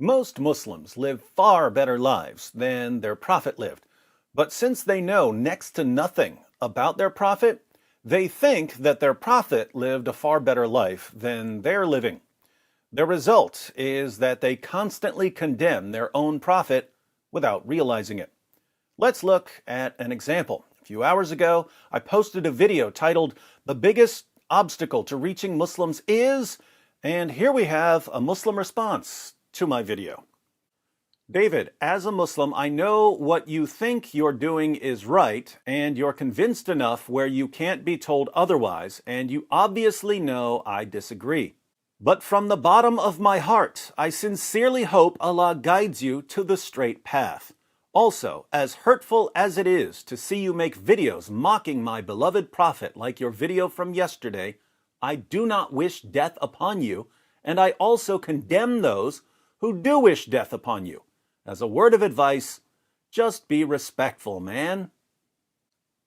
Most Muslims live far better lives than their prophet lived. But since they know next to nothing about their prophet, they think that their prophet lived a far better life than they're living. The result is that they constantly condemn their own prophet without realizing it. Let's look at an example. A few hours ago, I posted a video titled, "The Biggest Obstacle to Reaching Muslims Is," and here we have a Muslim response to my video. David, as a Muslim, I know what you think you're doing is right, and you're convinced enough where you can't be told otherwise, and you obviously know I disagree. But from the bottom of my heart, I sincerely hope Allah guides you to the straight path. Also, as hurtful as it is to see you make videos mocking my beloved Prophet like your video from yesterday, I do not wish death upon you, and I also condemn those who do wish death upon you. As a word of advice, just be respectful, man.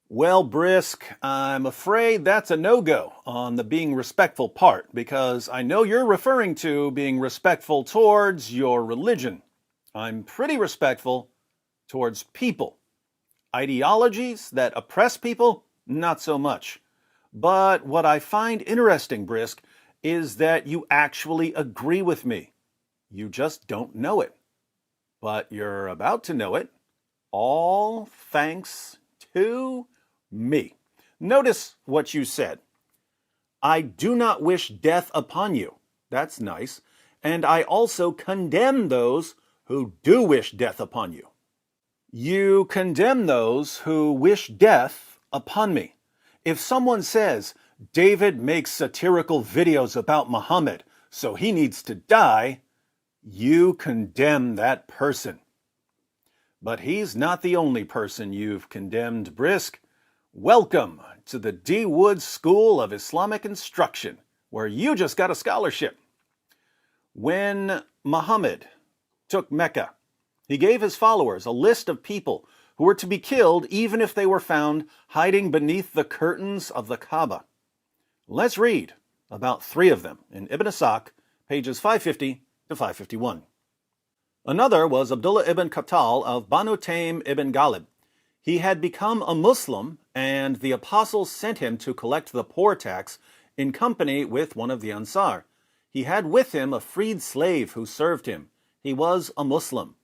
Well, Brisk, I'm afraid that's a no-go on the being respectful part, because I know you're referring to being respectful towards your religion. I'm pretty respectful towards people. Ideologies that oppress people, not so much. But what I find interesting, Brisk, is that you actually agree with me. You just don't know it. But you're about to know it, all thanks to me. Notice what you said. I do not wish death upon you. That's nice. And I also condemn those who do wish death upon you. You condemn those who wish death upon me. If someone says, David makes satirical videos about Muhammad, so he needs to die, you condemn that person. But he's not the only person you've condemned, Brisk. Welcome to the D. Wood School of Islamic Instruction, where you just got a scholarship. When Muhammad took Mecca, he gave his followers a list of people who were to be killed even if they were found hiding beneath the curtains of the Kaaba. Let's read about 3 of them in Ibn Ishaq, pages 550 to 551. Another was Abdullah ibn Khattal of Banu Taym ibn Ghalib. He had become a Muslim, and the apostles sent him to collect the poor tax in company with one of the Ansar. He had with him a freed slave who served him. He was a Muslim.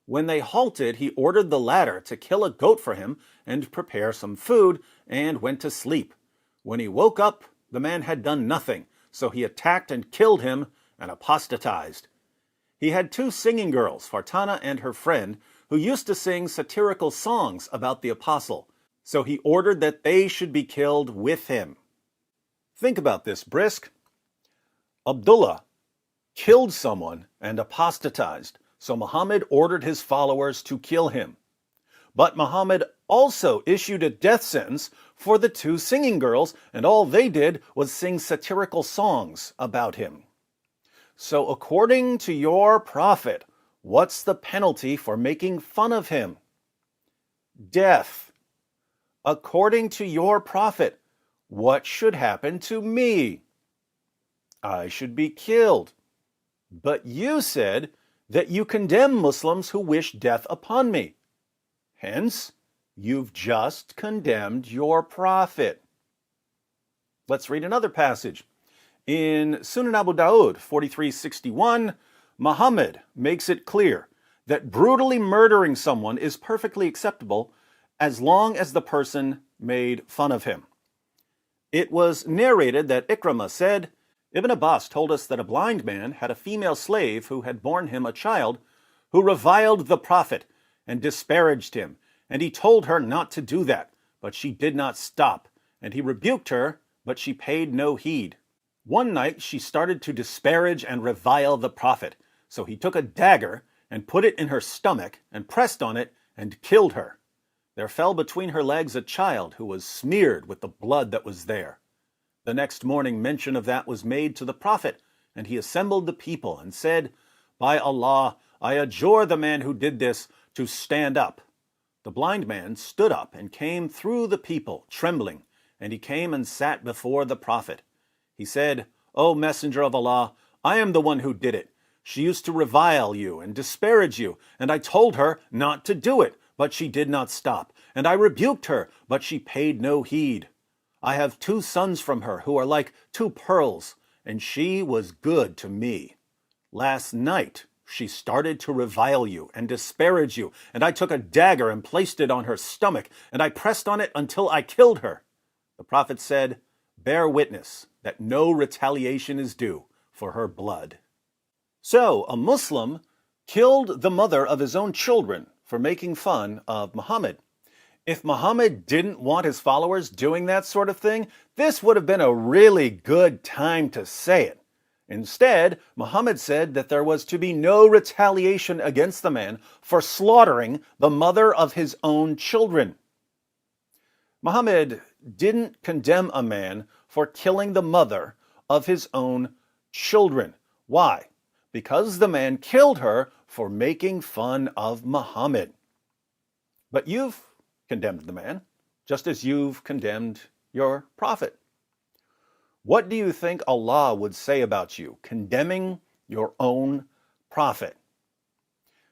When they halted, he ordered the latter to kill a goat for him and prepare some food, and went to sleep. When he woke up, the man had done nothing, so he attacked and killed him and apostatized. He had 2 singing girls, Fartana and her friend, who used to sing satirical songs about the apostle, so he ordered that they should be killed with him. Think about this, Brisk. Abdullah killed someone and apostatized, so Muhammad ordered his followers to kill him. But Muhammad also issued a death sentence for the 2 singing girls, and all they did was sing satirical songs about him. So according to your prophet, what's the penalty for making fun of him? Death. According to your prophet, what should happen to me? I should be killed. But you said that you condemn Muslims who wish death upon me. Hence, you've just condemned your prophet. Let's read another passage. In Sunan Abu Dawud 4361, Muhammad makes it clear that brutally murdering someone is perfectly acceptable as long as the person made fun of him. It was narrated that Ikramah said, Ibn Abbas told us that a blind man had a female slave who had borne him a child who reviled the Prophet and disparaged him, and he told her not to do that, but she did not stop, and he rebuked her, but she paid no heed. One night she started to disparage and revile the Prophet, so he took a dagger and put it in her stomach and pressed on it and killed her. There fell between her legs a child who was smeared with the blood that was there. The next morning mention of that was made to the Prophet, and he assembled the people and said, By Allah, I adjure the man who did this to stand up. The blind man stood up and came through the people, trembling, and he came and sat before the Prophet. He said, O Messenger of Allah, I am the one who did it. She used to revile you and disparage you, and I told her not to do it, but she did not stop. And I rebuked her, but she paid no heed. I have 2 sons from her who are like 2 pearls, and she was good to me. Last night she started to revile you and disparage you, and I took a dagger and placed it on her stomach, and I pressed on it until I killed her. The prophet said, bear witness that no retaliation is due for her blood. So, a Muslim killed the mother of his own children for making fun of Muhammad. If Muhammad didn't want his followers doing that sort of thing, this would have been a really good time to say it. Instead, Muhammad said that there was to be no retaliation against the man for slaughtering the mother of his own children. Muhammad didn't condemn a man for killing the mother of his own children. Why? Because the man killed her for making fun of Muhammad. But you've condemned the man, just as you've condemned your prophet. What do you think Allah would say about you, condemning your own prophet?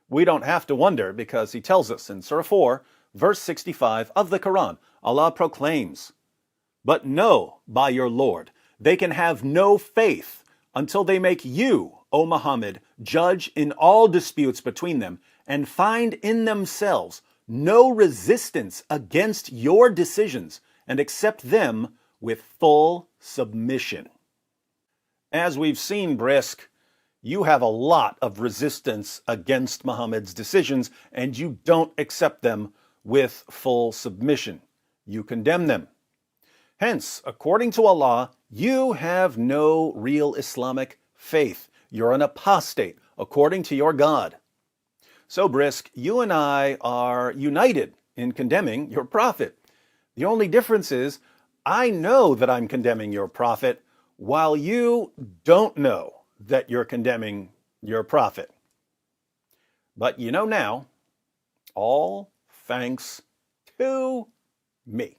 We don't have to wonder, because he tells us in Surah 4, verse 65 of the Quran, Allah proclaims, but know by your Lord, they can have no faith until they make you, O Muhammad, judge in all disputes between them and find in themselves no resistance against your decisions and accept them with full submission. As we've seen, Brisk, you have a lot of resistance against Muhammad's decisions, and you don't accept them with full submission. You condemn them. Hence, according to Allah, you have no real Islamic faith. You're an apostate, according to your God. So, Brisk, you and I are united in condemning your prophet. The only difference is, I know that I'm condemning your prophet, while you don't know that you're condemning your prophet. But you know now, all thanks to me.